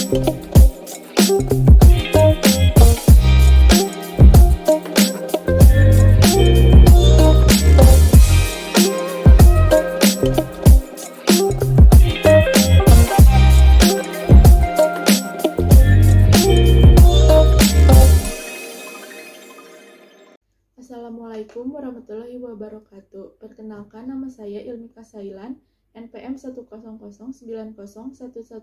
Assalamualaikum warahmatullahi wabarakatuh. Perkenalkan, nama saya Ilmi Kasailan, NPM 1009090117126,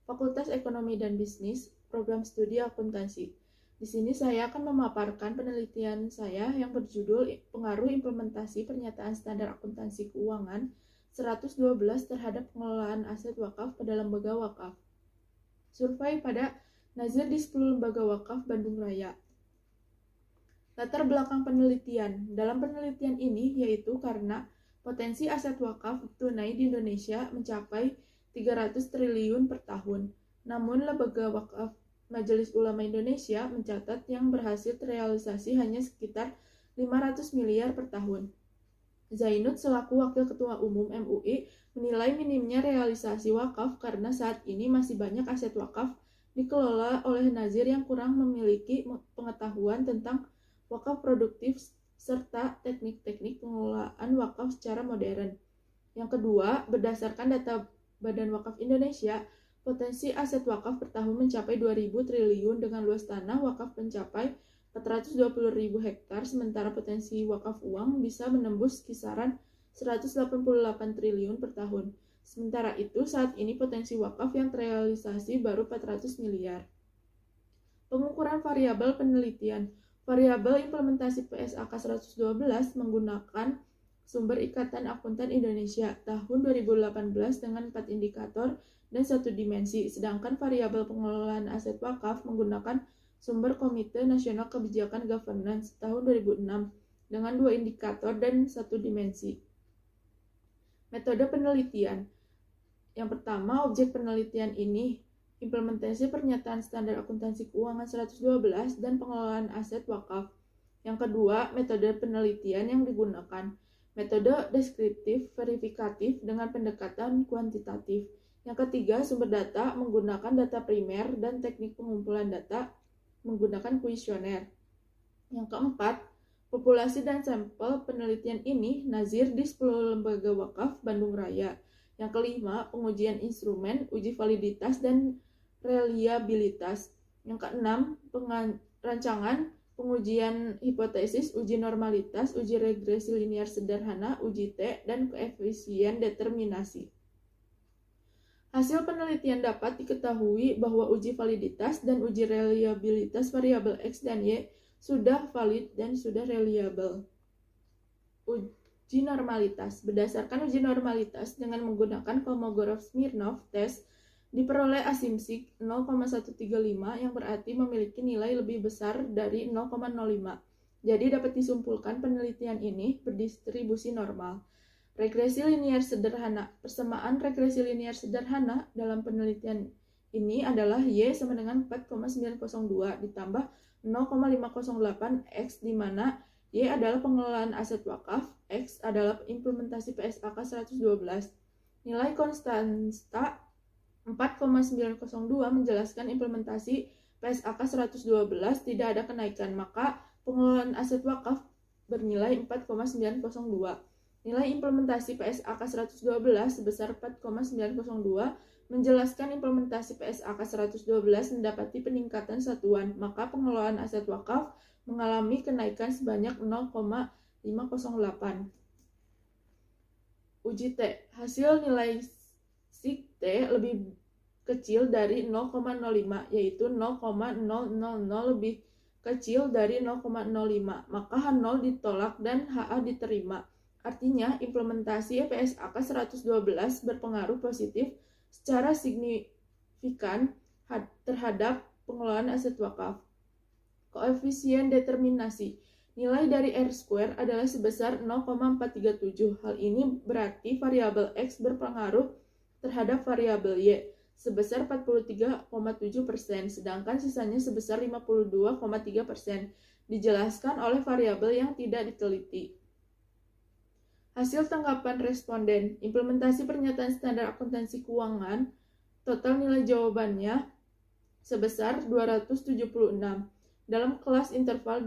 Fakultas Ekonomi dan Bisnis, Program Studi Akuntansi. Di sini saya akan memaparkan penelitian saya yang berjudul Pengaruh Implementasi Pernyataan Standar Akuntansi Keuangan 112 terhadap pengelolaan aset wakaf pada lembaga wakaf. Survei pada Nazir di 10 lembaga wakaf Bandung Raya. Latar belakang penelitian. Dalam penelitian ini yaitu karena potensi aset wakaf tunai di Indonesia mencapai 300 triliun per tahun. Namun lembaga wakaf Majelis Ulama Indonesia mencatat yang berhasil terrealisasi hanya sekitar 500 miliar per tahun. Zainud selaku Wakil Ketua Umum MUI menilai minimnya realisasi wakaf karena saat ini masih banyak aset wakaf dikelola oleh Nazir yang kurang memiliki pengetahuan tentang wakaf produktif serta teknik-teknik pengelolaan wakaf secara modern. Yang kedua, berdasarkan data Badan Wakaf Indonesia, potensi aset wakaf per tahun mencapai 2.000 triliun dengan luas tanah wakaf mencapai 420.000 hektar, sementara potensi wakaf uang bisa menembus kisaran 188 triliun per tahun. Sementara itu, saat ini potensi wakaf yang terrealisasi baru 400 miliar. Pengukuran variabel penelitian. Variabel implementasi PSAK 112 menggunakan sumber Ikatan Akuntan Indonesia tahun 2018 dengan 4 indikator dan 1 dimensi, sedangkan variabel pengelolaan aset wakaf menggunakan sumber Komite Nasional Kebijakan Governance tahun 2006 dengan 2 indikator dan 1 dimensi. Metode penelitian. Yang pertama, objek penelitian ini implementasi pernyataan standar akuntansi keuangan 112 dan pengelolaan aset wakaf. Yang kedua, metode penelitian yang digunakan. Metode deskriptif verifikatif dengan pendekatan kuantitatif. Yang ketiga, sumber data menggunakan data primer dan teknik pengumpulan data menggunakan kuesioner. Yang keempat, populasi dan sampel penelitian ini Nazir di 10 lembaga wakaf Bandung Raya. Yang kelima, pengujian instrumen, uji validitas dan reliabilitas. Yang keenam, rancangan, pengujian hipotesis, uji normalitas, uji regresi linear sederhana, uji T, dan koefisien determinasi. Hasil penelitian dapat diketahui bahwa uji validitas dan uji reliabilitas variabel X dan Y sudah valid dan sudah reliable. Uji normalitas. Berdasarkan uji normalitas dengan menggunakan Kolmogorov-Smirnov test, diperoleh asumsi 0,135 yang berarti memiliki nilai lebih besar dari 0,05. Jadi dapat disimpulkan penelitian ini berdistribusi normal. Regresi linear sederhana. Persamaan regresi linear sederhana dalam penelitian ini adalah Y sama dengan 4,902 ditambah 0,508 X, di mana Y adalah pengelolaan aset wakaf, X adalah implementasi PSAK 112. Nilai konstanta 4,902 menjelaskan implementasi PSAK 112 tidak ada kenaikan, maka pengelolaan aset wakaf bernilai 4,902. Nilai implementasi PSAK 112 sebesar 4,902 menjelaskan implementasi PSAK 112 mendapati peningkatan satuan, maka pengelolaan aset wakaf mengalami kenaikan sebanyak 0,508. Uji T. Hasil nilai SIG T lebih kecil dari 0,05, yaitu 0,000 lebih kecil dari 0,05, maka H0 ditolak dan HA diterima. Artinya, implementasi PSAK 112 berpengaruh positif secara signifikan terhadap pengelolaan aset wakaf. Koefisien determinasi. Nilai dari R² adalah sebesar 0,437. Hal ini berarti variabel X berpengaruh terhadap variabel Y sebesar 43,7%, sedangkan sisanya sebesar 52,3%. Dijelaskan oleh variabel yang tidak diteliti. Hasil tanggapan responden, implementasi pernyataan standar akuntansi keuangan Total nilai jawabannya sebesar 276. Dalam kelas interval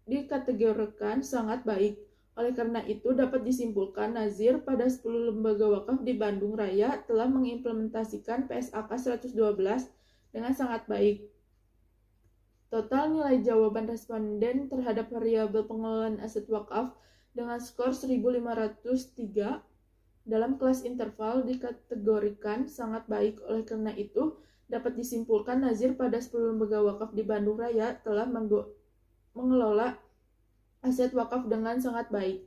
dikategorikan sangat baik. Oleh karena itu, dapat disimpulkan Nazir pada 10 lembaga wakaf di Bandung Raya telah mengimplementasikan PSAK 112 dengan sangat baik. Total nilai jawaban responden terhadap variabel pengelolaan aset wakaf dengan skor 1503 dalam kelas interval dikategorikan sangat baik. Oleh karena itu, dapat disimpulkan Nazir pada 10 lembaga wakaf di Bandung Raya telah mengelola aset wakaf dengan sangat baik.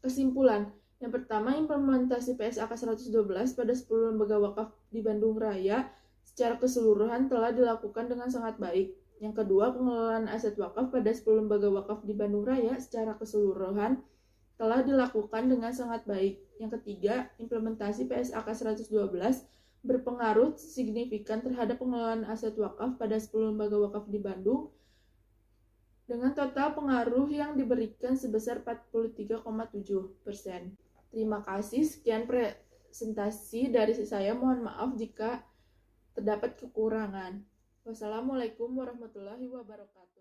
Kesimpulan. Yang pertama, implementasi PSAK 112 pada 10 lembaga wakaf di Bandung Raya secara keseluruhan telah dilakukan dengan sangat baik. Yang kedua, pengelolaan aset wakaf pada 10 lembaga wakaf di Bandung Raya secara keseluruhan telah dilakukan dengan sangat baik. Yang ketiga, implementasi PSAK 112 berpengaruh signifikan terhadap pengelolaan aset wakaf pada 10 lembaga wakaf di Bandung dengan total pengaruh yang diberikan sebesar 43,7%. Terima kasih, sekian presentasi dari saya. Mohon maaf jika terdapat kekurangan. Wassalamualaikum warahmatullahi wabarakatuh.